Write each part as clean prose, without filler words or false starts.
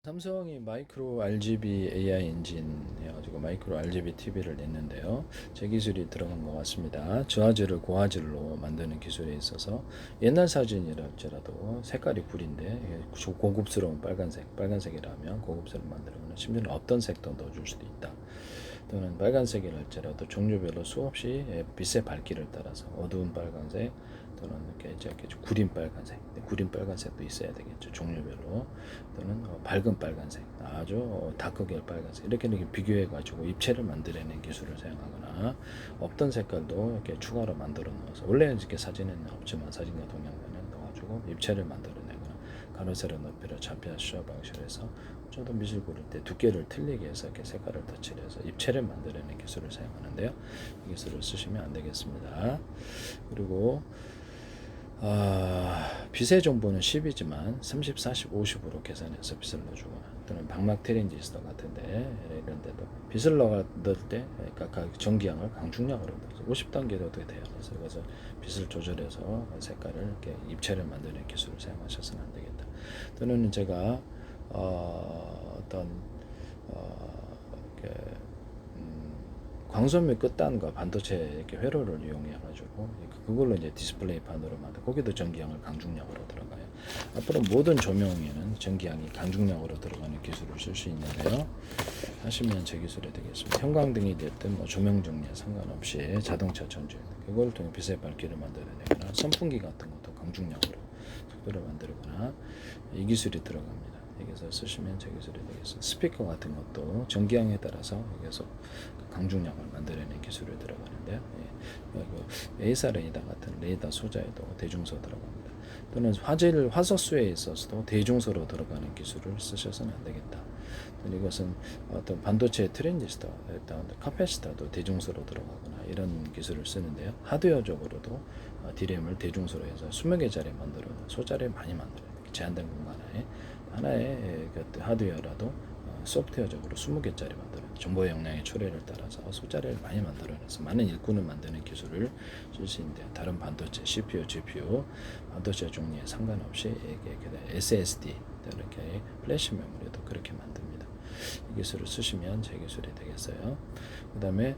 삼성이 마이크로 RGB AI 엔진 해가지고 마이크로 RGB TV를 냈는데요. 제 기술이 들어간 것 같습니다. 저화질을 고화질로 만드는 기술에 있어서 옛날 사진이랄지라도 색깔이 구린데 고급스러운 빨간색이라면 고급스러운 만들거나 심지어는 없던 색도 넣어줄 수도 있다. 또는 빨간색이랄지라도 종류별로 수없이 빛의 밝기를 따라서 어두운 빨간색 또는 이렇게 구린 빨간색도 있어야 되겠죠. 종류별로 또는 밝은 빨간색, 아주 다크계 빨간색 이렇게 비교해 가지고 입체를 만들어내는 기술을 사용하거나 없던 색깔도 이렇게 추가로 만들어 넣어서 원래 이렇게 사진에는 없지만 사진과 동영상에 넣어가지고 입체를 만들어내거나 가로 세로 높이를 좌표 슈어 방식으로 해서 저도 미술 고를 때 두께를 틀리게 해서 이렇게 색깔을 덧칠해서 입체를 만들어내는 기술을 사용하는데요. 이 기술을 쓰시면 안 되겠습니다. 그리고 빛의 정보는 10이지만 30, 40, 50으로 계산해서 빛을 넣어주거나 또는 방막 트랜지스터 같은데 이런 데도 빛을 넣을 때 각각 전기량을 강중량으로 넣어서 50단계도 돼요. 그래서 빛을 조절해서 색깔을 이렇게 입체를 만드는 기술을 사용하셔서는 안 되겠다. 또는 제가 어떤 이렇게 광선미 끝단과 반도체 이렇게 회로를 이용해 가지고 그걸로 이제 디스플레이 판으로 만들. 거기도 전기량을 강중량으로 들어가요. 앞으로 모든 조명에는 전기량이 강중량으로 들어가는 기술을 쓸 수 있는데요. 하시면 제 기술이 되겠습니다. 형광등이 됐든 뭐 조명 종류에 상관없이 자동차 전지 그걸 통해 빛의 밝기를 만들어내거나 선풍기 같은 것도 강중량으로 속도를 만들거나 이 기술이 들어갑니다. 여기서 쓰시면 제 기술이 되겠습니다. 스피커 같은 것도 전기량에 따라서 여기서 강중량을 만들어내는 기술이 들어가는데요. 에이사 레이더 같은 레이더 소자에도 대중소 들어갑니다. 또는 화소수에 있어서도 대중소로 들어가는 기술을 쓰셔서는 안 되겠다. 이것은 어떤 반도체 트랜지스터, 카패시터도 대중소로 들어가거나 이런 기술을 쓰는데요. 하드웨어적으로도 D램을 대중소로 해서 20개짜리 만들어 소자를 많이 만들어요. 제한된 공간 하나의 하드웨어라도 소프트웨어적으로 20개짜리 만들어요. 정보 용량의 초래를 따라서 숫자를 많이 만들어내서 많은 일꾼을 만드는 기술을 쓸 수 있는데 다른 반도체, CPU, GPU, 반도체 종류에 상관없이 SSD, 이렇게 플래시 메모리도 그렇게 만듭니다. 이 기술을 쓰시면 제 기술이 되겠어요. 그 다음에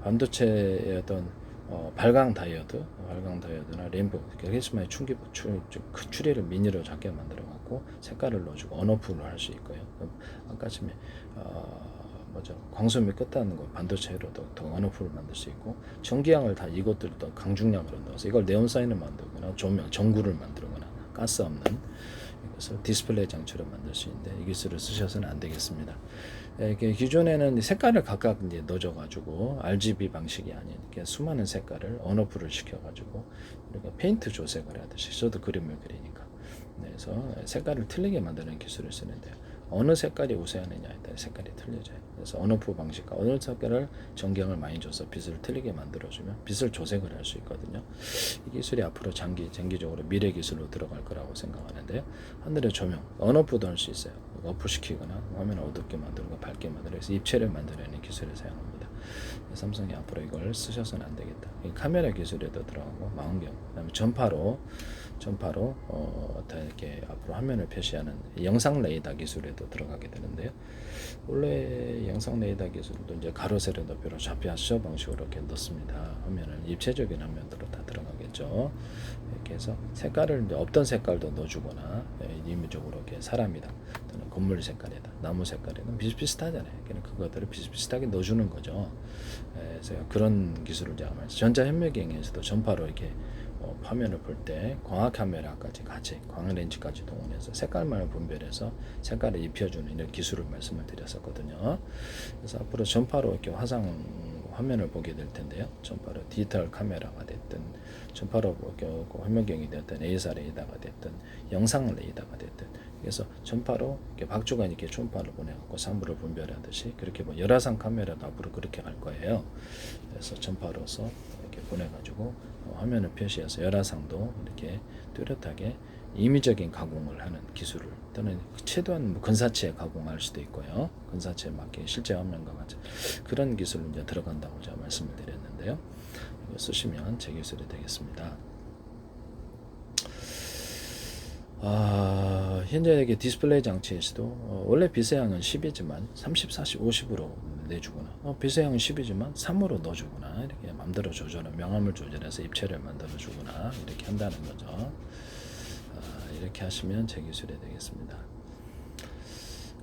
반도체의 어떤 발광 다이어드나 램프, 게시마의 추리를 미니로 작게 만들어 갖고 색깔을 넣어주고 언오프를 할 수 있고요. 아까쯤에 광선미 끝다는 거 반도체로도 더 언오프를 만들 수 있고 전기량을 다 이것들도 강중량으로 넣어서 이걸 네온사인을 만들거나 조명, 전구를 만들거나 가스 없는 이것을 디스플레이 장치로 만들 수 있는데 이 기술을 쓰셔서는 안 되겠습니다. 기존에는 색깔을 각각 이제 넣어줘가지고 RGB 방식이 아닌 수많은 색깔을 언오프를 시켜가지고 우리가 페인트 조색을 하듯이 저도 그림을 그리니까 그래서 색깔을 틀리게 만드는 기술을 쓰는데요. 어느 색깔이 우세하느냐에 따라 색깔이 틀려져요. 그래서 언오프 방식과 어느 색깔을 전경을 많이 줘서 빛을 틀리게 만들어주면 빛을 조색을 할 수 있거든요. 이 기술이 앞으로 장기적으로 미래 기술로 들어갈 거라고 생각하는데요. 하늘의 조명, 언오프도 할 수 있어요. 오프 시키거나 화면을 어둡게 만들고 밝게 만들어서 입체를 만들어내는 기술을 사용합니다. 삼성이 앞으로 이걸 쓰셔서는 안 되겠다. 카메라 기술에도 들어가고 망원경, 그다음에 전파로 이렇게 앞으로 화면을 표시하는 영상 레이더 기술에도 들어가게 되는데요. 원래 영상 레이더 기술도 이제 가로 세로 높이로 좌표 슈어 방식으로 이렇게 넣습니다. 화면을 입체적인 화면으로 다 들어가겠죠. 이렇게 해서 색깔을 이제 없던 색깔도 넣어주거나 임의적으로 이렇게 사람이다 또는 건물 색깔이다 나무 색깔이다 비슷비슷하잖아요. 그것들을 비슷비슷하게 넣어주는 거죠. 그래서 그런 기술을 제가 말했어요. 전자현미경에서도 전파로 이렇게 화면을 볼 때 광학 카메라까지 같이 광학 렌즈까지 동원해서 색깔만 분별해서 색깔을 입혀주는 이런 기술을 말씀을 드렸었거든요. 그래서 앞으로 전파로 이렇게 화면을 보게 될 텐데요. 전파로 디지털 카메라가 됐든 전파로 화면경이 됐든 에이사 레이더가 됐든 영상 레이더가 됐든 그래서 전파로 이렇게 박주간 이렇게 초음파를 보내갖고 사물을 분별하듯이 그렇게 열화상 카메라도 앞으로 그렇게 갈 거예요. 그래서 전파로서 이렇게 보내가지고 화면을 표시해서 열화상도 이렇게 뚜렷하게 임의적인 가공을 하는 기술을 또는 최대한 근사치에 가공할 수도 있고요. 근사치에 맞게 실제 화면과 같이 그런 기술로 이제 들어간다고 제가 말씀을 드렸는데요. 이거 쓰시면 제 기술이 되겠습니다. 현재 이게 디스플레이 장치에서도 원래 비서양은 10이지만 30, 40, 50으로 내주거나 비서양은 10이지만 3으로 넣어주거나 이렇게 마음대로 조절을 명암을 조절해서 입체를 만들어주거나 이렇게 한다는 거죠. 이렇게 하시면 제 기술이 되겠습니다.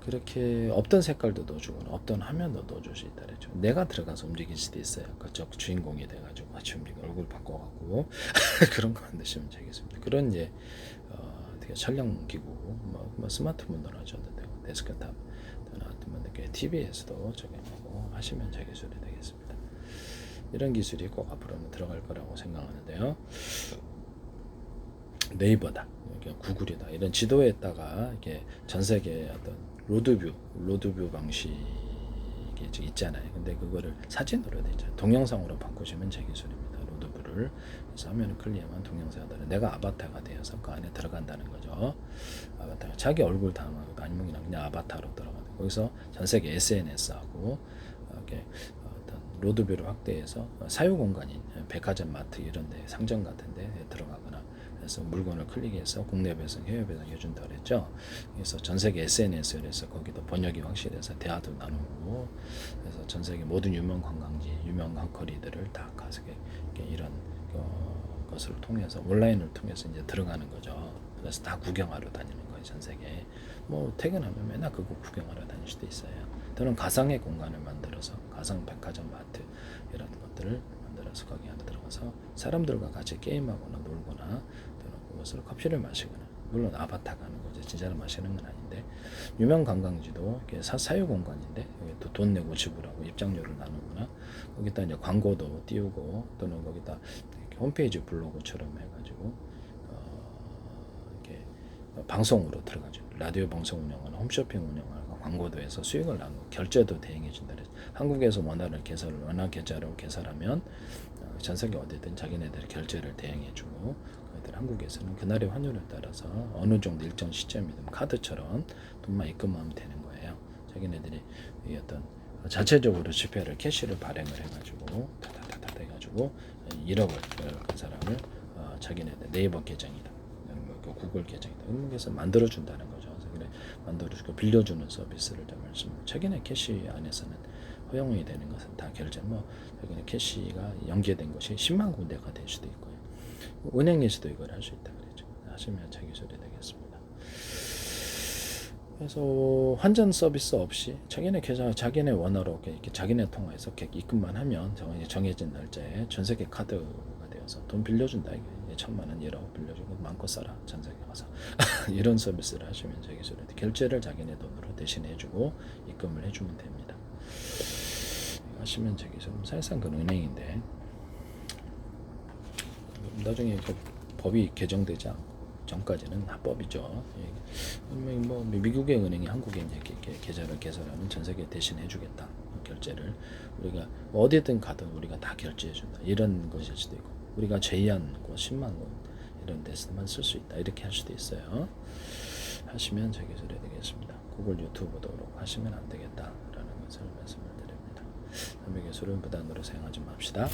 그렇게 없던 색깔도 넣어주거나 없던 화면도 넣어줄 수 있다 그랬죠. 내가 들어가서 움직일 수도 있어요. 그쪽 주인공이 돼가지고 얼굴 바꿔갖고 그런 거 만드시면 되겠습니다. 그런 이제 어떻게 촬영 기구, 뭐 스마트폰도 하셔도 되고 데스크탑, 또는 TV에서도 적용하고 하시면 제 기술이 되겠습니다. 이런 기술이 꼭 앞으로는 들어갈 거라고 생각하는데요. 네이버다, 구글이다 이런 지도에다가 이게 전 세계 어떤 로드뷰 방식이 있잖아요. 근데 그거를 사진으로 되죠. 동영상으로 바꾸시면 제 기술입니다. 로드뷰를 그래서 화면을 클릭하면 동영상을 내가 아바타가 되어서 그 안에 들어간다는 거죠. 아바타 자기 얼굴 담아도 아니면 그냥 아바타로 들어가는 거기서 전 세계 SNS하고 이렇게 어떤 로드뷰를 확대해서 사유 공간인 백화점, 마트 이런 데 상점 같은 데 들어가거나 그래서 물건을 클릭해서 국내 배송, 해외 배송 해준다 그랬죠. 그래서 전 세계 SNS를 해서 거기도 번역이 확실해서 대화도 나누고 그래서 전 세계 모든 유명 관광지, 유명 거리들을 다 가서 이런 것을 통해서 온라인을 통해서 이제 들어가는 거죠. 그래서 다 구경하러 다니는 거예요. 전 세계 뭐 퇴근하면 맨날 그거 구경하러 다닐 수도 있어요. 또는 가상의 공간을 만들어서 가상 백화점, 마트 이런 것들을 만들어서 거기 안에 들어가서 사람들과 같이 게임하거나 놀거나 또는 그것을 커피를 마시거나 물론 아바타가 하는 거죠. 진짜로 마시는 건 아닌데 유명 관광지도 사유 공간인데 또 돈 내고 지불하고 입장료를 나누거나 거기다 이제 광고도 띄우고 또는 거기다 홈페이지 블로그처럼 해가지고 이렇게 방송으로 들어가죠. 라디오 방송 운영하거나 홈쇼핑 운영하거나 광고도 해서 수익을 나누고 결제도 대행해 준다. 한국에서 원화 계좌로 개설하면 전 세계 어디든 자기네들 결제를 대행해 주고 그들 한국에서는 그날의 환율에 따라서 어느 정도 일정 시점이든 카드처럼 돈만 입금하면 되는 거예요. 자기네들이 어떤 자체적으로 지폐를 캐시를 발행을 해가지고 다다다다 해가지고 1억을 그 사람을 자기네들 네이버 계정이다, 구글 계정이다 이런 것을 만들어 준다는 거죠. 그래서 만들어주고 빌려주는 서비스를 말씀. 자기네 캐시 안에서는 허용이 되는 것은 다 결제. 자기네 캐시가 연계된 것이 10만 군데가 될 수도 있고요. 은행에서도 이걸 할 수 있다 그랬죠. 하시면 제 기술이 되겠습니다. 그래서 환전 서비스 없이 자기네 계좌, 자기네 원화로 이렇게 자기네 통화해서 입금만 하면 정해진 날짜에 전 세계 카드가 되어서 돈 빌려준다. 이게 1,000만 원, 1억 빌려주고 마음껏 써라. 전 세계 가서 이런 서비스를 하시면 제 기술이 돼. 결제를 자기네 돈으로 대신해주고 입금을 해주면 됩니다. 하시면 제 기술 사실상 그건 은행인데 나중에 법이 개정되지 않고 전까지는 합법이죠. 뭐 미국의 은행이 한국에 이제 계좌를 개설하면 전 세계 대신해 주겠다. 결제를 우리가 어디든 가든 우리가 다 결제해 준다. 이런 것일 수도 있고 우리가 제의한 곳 10만 곳 이런 데서만 쓸 수 있다. 이렇게 할 수도 있어요. 하시면 제 기술이 되겠습니다. 구글 유튜브도 그렇고 하시면 안 되겠다라는 것을 말씀을 드립니다. 남의 기술은 부단으로 사용하지 맙시다.